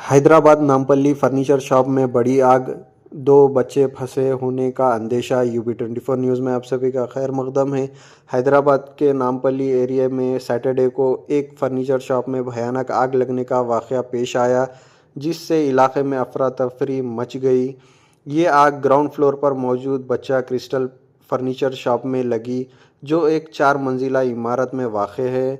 Hyderabad Nampally furniture shop में बड़ी आग, 2 बच्चे फंसे होने का अंदेशा। UB24 न्यूज़ में आप सभी का खैर मकदम है। हैदराबाद के नामपल्ली एरिया में सैटरडे को एक फर्नीचर शॉप में भयानक आग लगने का वाक़या पेश आया, जिससे इलाके में अफरा तफरी मच गई। ये आग ग्राउंड फ्लोर पर मौजूद बच्चा क्रिस्टल फर्नीचर शॉप में लगी, जो एक 4 मंजिला इमारत में वाक़ है।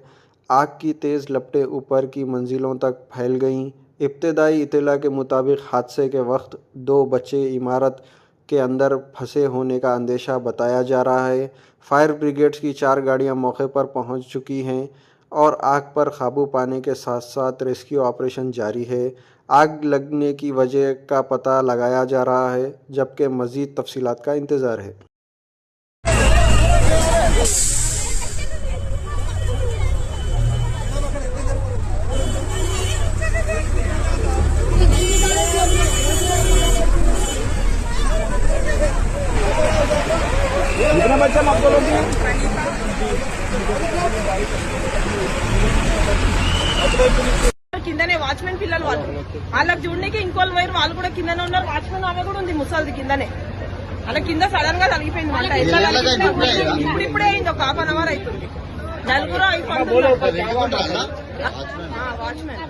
आग की तेज़ लपटें ऊपर की मंजिलों तक फैल गईं। इब्तदाई इत्तला के मुताबिक हादसे के वक्त 2 बच्चे इमारत के अंदर फंसे होने का अंदेशा बताया जा रहा है। फायर ब्रिगेड्स की 4 गाड़ियां मौके पर पहुंच चुकी हैं और आग पर काबू पाने के साथ साथ रेस्क्यू ऑपरेशन जारी है। आग लगने की वजह का पता लगाया जा रहा है, जबकि मज़ीद तफसीलात का इंतज़ार है। कितना बच्चा आप बोलोगे? కిందనే వాచ్మెన్ పిల్లలు వాళ్ళకి చూడడానికి ఇంకో వైర్ వాళ్ళు కూడా కిందనే ఉన్నారు. వాచ్మెన్ ఆమె కూడా ఉంది ముసలిది కిందనే. అలా కింద సడన్ గా తగిలిపోయింది. ఇప్పుడే అయింది, ఒక ½ అవర్ అవుతుంది. నలుగురు వాచ్మెన్